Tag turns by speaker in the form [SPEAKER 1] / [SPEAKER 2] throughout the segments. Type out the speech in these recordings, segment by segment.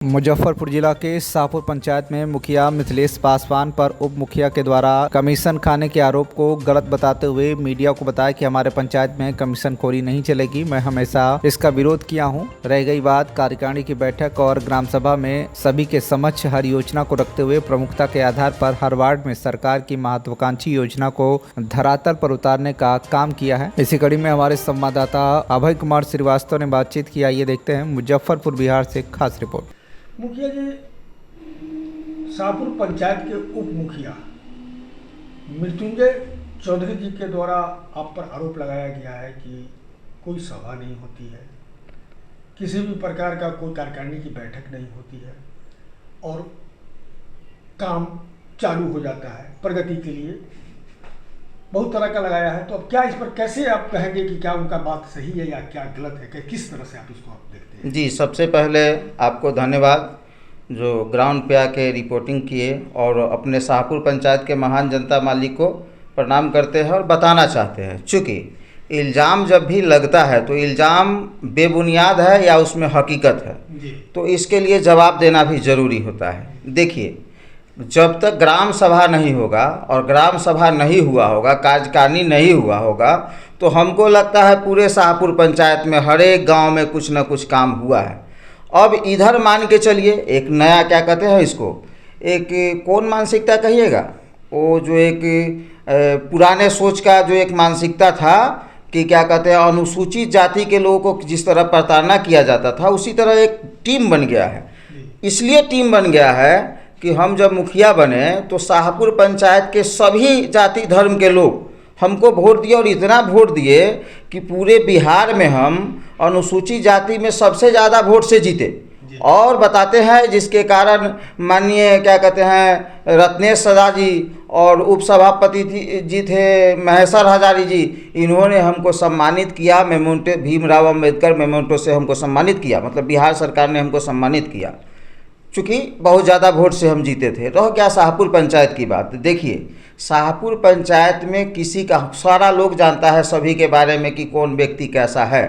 [SPEAKER 1] मुजफ्फरपुर जिला के शाहपुर पंचायत में मुखिया मिथिलेश पासवान पर उप मुखिया के द्वारा कमीशन खाने के आरोप को गलत बताते हुए मीडिया को बताया कि हमारे पंचायत में कमीशन खोरी नहीं चलेगी। मैं हमेशा इसका विरोध किया हूं। रह गई बात कार्यकारिणी की बैठक और ग्राम सभा में सभी के समक्ष हर योजना को रखते हुए प्रमुखता के आधार पर हर वार्ड में सरकार की महत्वाकांक्षी योजना को धरातल पर उतारने का काम किया है। इसी कड़ी में हमारे संवाददाता अभय कुमार श्रीवास्तव ने बातचीत की। आइए देखते हैं मुजफ्फरपुर बिहार से खास रिपोर्ट।
[SPEAKER 2] मुखिया जी, शाहपुर पंचायत के उप मुखिया मृत्युंजय चौधरी जी के द्वारा आप पर आरोप लगाया गया है कि कोई सभा नहीं होती है, किसी भी प्रकार का कोई कार्यकारिणी की बैठक नहीं होती है और काम चालू हो जाता है प्रगति के लिए। बहुत तरह का लगाया है, तो अब क्या इस पर कैसे आप कहेंगे कि क्या उनका बात सही है या क्या गलत है, कि किस तरह से आप इसको आप देखते हैं?
[SPEAKER 3] जी, सबसे पहले आपको धन्यवाद जो ग्राउंड पे आके रिपोर्टिंग किए और अपने शाहपुर पंचायत के महान जनता मालिक को प्रणाम करते हैं और बताना चाहते हैं। चूँकि इल्ज़ाम जब भी लगता है तो इल्ज़ाम बेबुनियाद है या उसमें हकीकत है
[SPEAKER 2] जी।
[SPEAKER 3] तो इसके लिए जवाब देना भी ज़रूरी होता है। देखिए, जब तक ग्राम सभा नहीं होगा और ग्राम सभा नहीं हुआ होगा, कार्यकारिणी नहीं हुआ होगा, तो हमको लगता है पूरे शाहपुर पंचायत में हर एक गांव में कुछ न कुछ काम हुआ है। अब इधर मान के चलिए एक नया क्या कहते हैं इसको, एक कौन मानसिकता कहिएगा, वो जो एक पुराने सोच का जो एक मानसिकता था कि क्या कहते हैं अनुसूचित जाति के लोगों को जिस तरह प्रताड़ना किया जाता था, उसी तरह एक टीम बन गया है। इसलिए टीम बन गया है कि हम जब मुखिया बने तो शाहपुर पंचायत के सभी जाति धर्म के लोग हमको वोट दिए और इतना वोट दिए कि पूरे बिहार में हम अनुसूचित जाति में सबसे ज़्यादा वोट से जीते। और बताते हैं जिसके कारण माननीय क्या कहते हैं रत्नेश सदा जी और उपसभापति जी थे महेश्वर हजारी जी, इन्होंने हमको सम्मानित किया। मेमोंटो भीमराव अम्बेडकर मेमोंटो से हमको सम्मानित किया, मतलब बिहार सरकार ने हमको सम्मानित किया, चूँकि बहुत ज़्यादा वोट से हम जीते थे। रह क्या शाहपुर पंचायत की बात, देखिए शाहपुर पंचायत में किसी का सारा लोग जानता है सभी के बारे में कि कौन व्यक्ति कैसा है।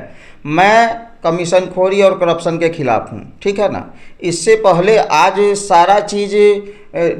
[SPEAKER 3] मैं कमीशन खोरी और करप्शन के खिलाफ हूँ, ठीक है ना। इससे पहले आज सारा चीज़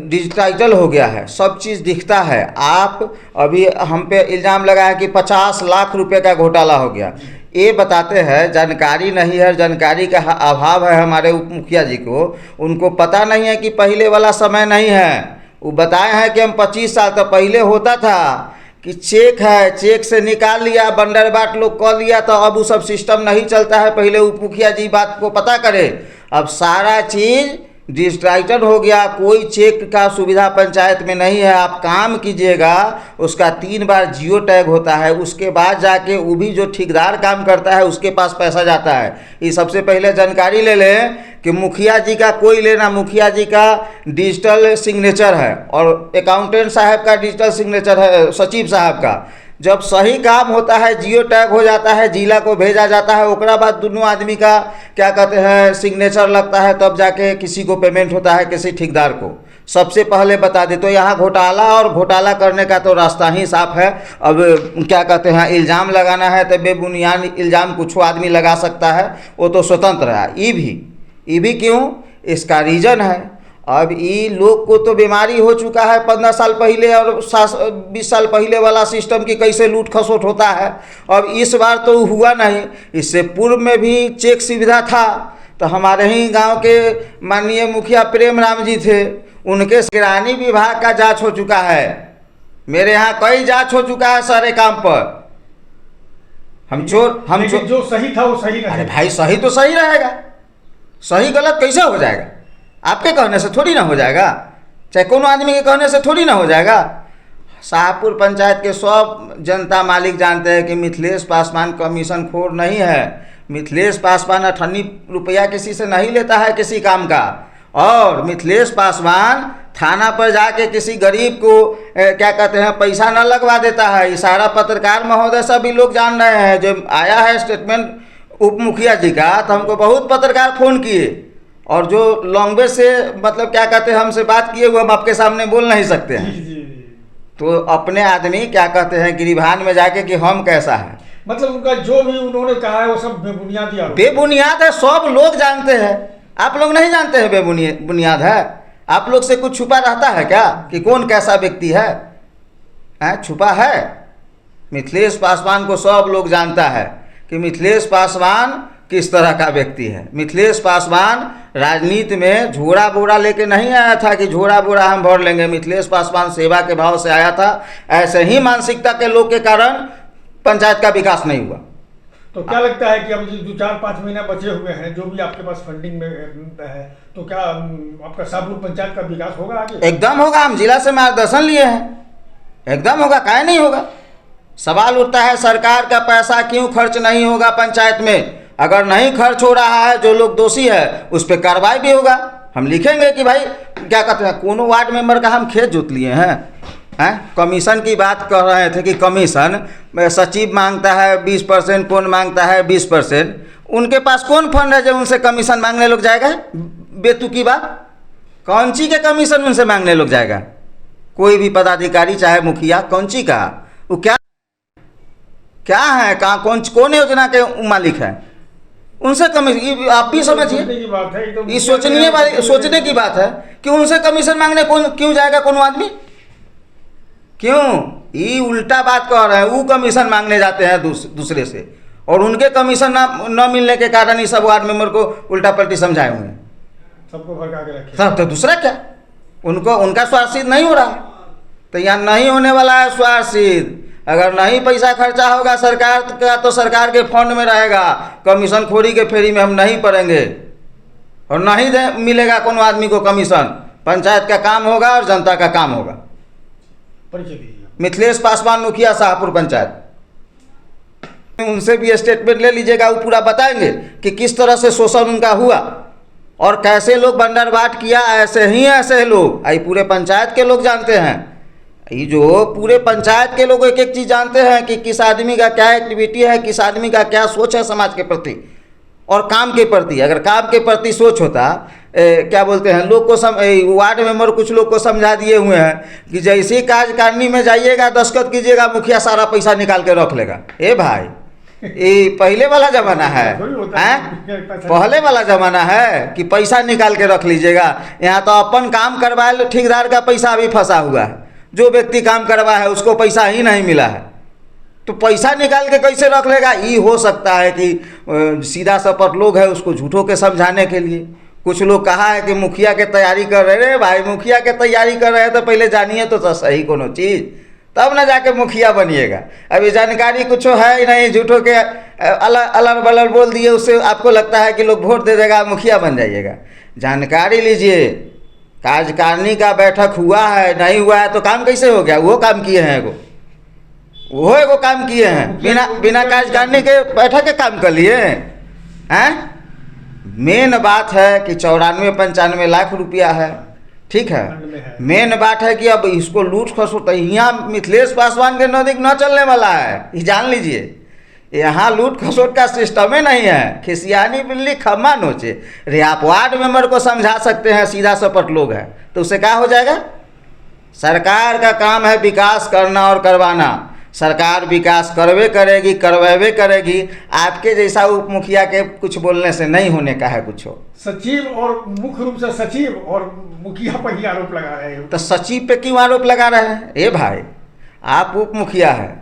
[SPEAKER 3] डिजिटाइजल हो गया है, सब चीज़ दिखता है। आप अभी हम पे इल्ज़ाम लगाया कि 50 लाख रुपए का घोटाला हो गया। ये बताते हैं जानकारी नहीं है, जानकारी का अभाव है हमारे उप मुखिया जी को। उनको पता नहीं है कि पहले वाला समय नहीं है। वो बताए हैं कि हम 25 साल तक पहले होता था कि चेक है, चेक से निकाल लिया, बंडर बाट लोग कर लिया, तो अब वो सब सिस्टम नहीं चलता है। पहले उप मुखिया जी बात को पता करे। अब सारा चीज़ डिजिटाइजल हो गया, कोई चेक का सुविधा पंचायत में नहीं है। आप काम कीजिएगा, उसका 3 बार जियो टैग होता है, उसके बाद जाके वो भी जो ठेकेदार काम करता है उसके पास पैसा जाता है। ये सबसे पहले जानकारी ले लें कि मुखिया जी का कोई लेना, मुखिया जी का डिजिटल सिग्नेचर है और अकाउंटेंट साहब का डिजिटल सिग्नेचर है, सचिव साहब का। जब सही काम होता है जियो टैग हो जाता है, जिला को भेजा जाता है, उसके बाद दोनों आदमी का क्या कहते हैं सिग्नेचर लगता है, तब जाके किसी को पेमेंट होता है, किसी ठेकेदार को। सबसे पहले बता दे तो यहाँ घोटाला और घोटाला करने का तो रास्ता ही साफ है। अब क्या कहते हैं इल्ज़ाम लगाना है तो बेबुनियाद इल्ज़ाम कुछ आदमी लगा सकता है, वो तो स्वतंत्र है। ये भी क्यों, इसका रीज़न है। अब ये लोग को तो बीमारी हो चुका है 15 साल पहले और 20 साल पहले वाला सिस्टम की कैसे लूट खसोट होता है। अब इस बार तो हुआ नहीं, इससे पूर्व में भी चेक सुविधा था। तो हमारे ही गांव के माननीय मुखिया प्रेम राम जी थे, उनके निगरानी विभाग का जांच हो चुका है। मेरे यहाँ कई जांच हो चुका है सारे काम पर। हम
[SPEAKER 2] जो सही था वो सही नहीं।
[SPEAKER 3] अरे भाई, सही तो सही रहेगा, सही गलत कैसे हो जाएगा? आपके कहने से थोड़ी ना हो जाएगा, चाहे कोनो आदमी के कहने से थोड़ी ना हो जाएगा। शाहपुर पंचायत के सब जनता मालिक जानते हैं कि मिथिलेश पासवान कमीशन खोर नहीं है। मिथिलेश पासवान 98 रुपया किसी से नहीं लेता है किसी काम का। और मिथिलेश पासवान थाना पर जाके किसी गरीब को क्या कहते हैं पैसा न लगवा देता है। ये सारा पत्रकार महोदय सभी लोग जान रहे हैं। जो आया है स्टेटमेंट उप मुखिया जी का, तो हमको बहुत पत्रकार फ़ोन किए और जो लैंग्वेज से मतलब क्या कहते हैं हमसे बात किए हुए हम आपके सामने बोल नहीं सकते हैं। तो अपने आदमी क्या कहते हैं गिरिभान में जाके कि हम कैसा है,
[SPEAKER 2] मतलब उनका जो भी उन्होंने कहा है वो सब बेबुनियाद
[SPEAKER 3] है, सब लोग जानते हैं। आप लोग नहीं जानते हैं बुनियाद है? आप लोग से कुछ छुपा रहता है क्या कि कौन कैसा व्यक्ति है? छुपा है? मिथिलेश पासवान को सब लोग जानता है कि मिथिलेश पासवान किस तरह का व्यक्ति है। मिथिलेश पासवान राजनीति में झोड़ा बोरा लेके नहीं आया था कि झोड़ा बोरा हम भर लेंगे। मिथिलेश पासवान सेवा के भाव से आया था। ऐसे ही मानसिकता के लोग के कारण पंचायत का विकास नहीं हुआ।
[SPEAKER 2] तो क्या लगता है कि अब जो 4-5 महीना बचे हुए हैं, जो भी आपके पास फंडिंग में है, तो क्या आपका शाहपुर पंचायत का विकास होगा आगे?
[SPEAKER 3] एकदम होगा। हम जिला से मार्गदर्शन लिए हैं, एकदम होगा। काहे नहीं होगा? सवाल उठता है सरकार का पैसा क्यों खर्च नहीं होगा पंचायत में? अगर नहीं खर्च हो रहा है, जो लोग दोषी है उस पर कार्रवाई भी होगा। हम लिखेंगे कि भाई क्या कहते हैं, कोनो वार्ड मेंबर का हम खेत जोत लिए हैं। कमीशन की बात कर रहे थे कि कमीशन सचिव मांगता है 20%, कौन मांगता है 20%। उनके पास कौन फंड है जो उनसे कमीशन मांगने लोग जाएगा? बेतुकी बात। कौन ची के कमीशन उनसे मांगने लोग जाएगा? कोई भी पदाधिकारी चाहे मुखिया, कौन ची का वो क्या है, कहाँ कौन योजना के मालिक है? उनसे कमीशन, आप भी समझिए, ये सोचने की बात है कि उनसे कमीशन मांगने कौन क्यों जाएगा? कौन आदमी क्यों? ये उल्टा बात कह रहे हैं। वो कमीशन मांगने जाते हैं दूसरे से, और उनके कमीशन न मिलने के कारण ही सब वार्ड मेंबर को उल्टा पलटी समझाए हुए हैं।
[SPEAKER 2] सबको भड़का के रखे।
[SPEAKER 3] सब तो दूसरा क्या, उनका स्वार्थ सिद्ध नहीं हो रहा। तो यहाँ नहीं होने वाला है स्वार्थ सिद्ध। अगर नहीं पैसा खर्चा होगा सरकार का तो सरकार के फंड में रहेगा। कमीशन खोरी के फेरी में हम नहीं पड़ेंगे और नहीं मिलेगा कोनो आदमी को कमीशन। पंचायत का काम होगा और जनता का काम होगा।
[SPEAKER 2] परिचय दीजिए।
[SPEAKER 3] मिथिलेश पासवान, मुखिया, शाहपुर पंचायत। उनसे भी स्टेटमेंट ले लीजिएगा, वो पूरा बताएंगे कि किस तरह से शोषण उनका हुआ और कैसे लोग बंदरबाट किया। ऐसे लोग, आई पूरे पंचायत के लोग जानते हैं। ये जो पूरे पंचायत के लोग एक एक चीज़ जानते हैं कि किस आदमी का क्या एक्टिविटी है, किस आदमी का क्या सोच है समाज के प्रति और काम के प्रति। अगर काम के प्रति सोच होता, क्या बोलते हैं, लोग को वार्ड मेंबर कुछ लोग को समझा दिए हुए हैं कि जैसे कार्यकारिणी में जाइएगा, दस्तखत कीजिएगा, मुखिया सारा पैसा निकाल के रख लेगा। ए भाई, ये पहले वाला ज़माना है, पहले वाला ज़माना है कि पैसा निकाल के रख लीजिएगा। यहाँ तो अपन काम करवाए, ठेकेदार का पैसा अभी फंसा हुआ है। जो व्यक्ति काम करवा है उसको पैसा ही नहीं मिला है, तो पैसा निकाल के कैसे रख लेगा? ये हो सकता है कि सीधा सपट लोग है उसको झूठों के समझाने के लिए। कुछ लोग कहा है कि मुखिया के तैयारी कर रहे हैं। भाई, मुखिया के तैयारी कर रहे हैं तो पहले जानिए तो सही कोनो चीज़, तब ना जाके मुखिया बनिएगा। अभी जानकारी कुछ है ही नहीं, झूठों के अलर बलर बोल दिए, उससे आपको लगता है कि लोग वोट दे देगा, मुखिया बन जाइएगा। जानकारी लीजिए। कार्यकारिणी का बैठक हुआ है, नहीं हुआ है तो काम कैसे हो गया? वो काम किए हैं एगो काम किए हैं, बिना कार्यकारिणी के बैठक के काम कर लिए हैं। मेन बात है कि 94-95 लाख रुपया है, ठीक है। मेन बात है कि अब इसको लूट खसोट यहाँ मिथिलेश पासवान के नजदीक न चलने वाला है, ये जान लीजिए। यहाँ लूट खसोट का सिस्टम ही नहीं है। खिसियानी बिल्ली खम्मा नोचे रे। आप वार्ड मेंबर को समझा सकते हैं, सीधा सपट लोग हैं, तो उससे क्या हो जाएगा? सरकार का काम है विकास करना और करवाना। सरकार विकास करवेबे करेगी। आपके जैसा उप मुखिया के कुछ बोलने से नहीं होने का है कुछ।
[SPEAKER 2] सचिव और मुख्य रूप से सचिव और मुखिया पर ही आरोप लगा रहे हैं।
[SPEAKER 3] तो सचिव पे क्यों आरोप लगा रहे हैं? ए भाई, आप उप मुखिया है,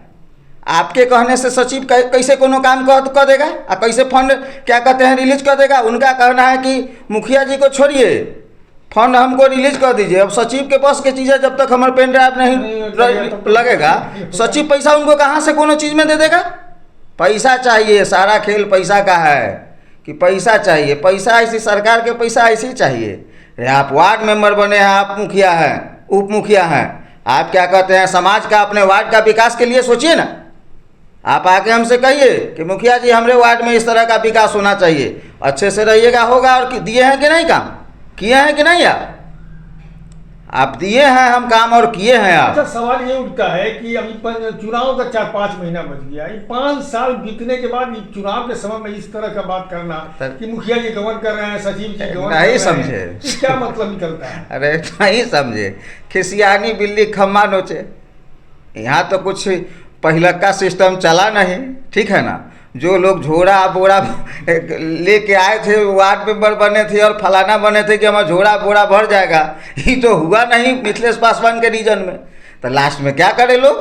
[SPEAKER 3] आपके कहने से सचिव कैसे कोनो काम कर देगा? कैसे फंड क्या कहते हैं रिलीज कर देगा? उनका कहना है कि मुखिया जी को छोड़िए, फंड हमको रिलीज कर दीजिए। अब सचिव के पास की चीज़ें जब तक हमारे पेन ड्राइव नहीं लगेगा, सचिव पैसा उनको कहाँ से कोनो चीज़ में दे देगा? पैसा चाहिए। सारा खेल पैसा का है कि पैसा चाहिए। पैसा ऐसी सरकार के पैसा ऐसे ही चाहिए। आप वार्ड मेंबर बने हैं, आप मुखिया हैं, उप मुखिया हैं, आप क्या कहते हैं समाज का, अपने वार्ड का विकास के लिए सोचिए ना। आप आके हमसे कहिए कि मुखिया जी हमारे वार्ड में इस तरह का विकास होना चाहिए, अच्छे से रहिएगा, होगा। और दिए हैं कि नहीं काम? किए हैं कि नहीं? आप दिए हैं हम काम और किए हैं आप।
[SPEAKER 2] अच्छा, सवाल ये उठता है कि अभी चुनाव का 4-5 महीना बच गया। ये 5 साल बीतने के बाद चुनाव के समय में इस तरह का बात करना कि मुखिया जी गवर्न कर रहे हैं, सचिव जी गवर्न
[SPEAKER 3] नहीं समझे,
[SPEAKER 2] क्या मतलब निकलता है?
[SPEAKER 3] अरे नहीं समझे। खिसियानी बिल्ली खम्मा नोचे। यहाँ तो कुछ पहले का सिस्टम चला नहीं, ठीक है ना। जो लोग झोड़ा बोरा लेके आए थे, वार्ड मेंबर बने थे और फलाना बने थे कि हमारा झोड़ा बोरा भर जाएगा, ये तो हुआ नहीं मिथिलेश पासवान के रीजन में। तो लास्ट में क्या करे लोग,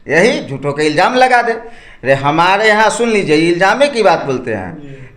[SPEAKER 3] यही झूठों का इल्ज़ाम लगा दे। अरे हमारे यहाँ सुन लीजिए, इल्ज़ामे की बात बोलते हैं,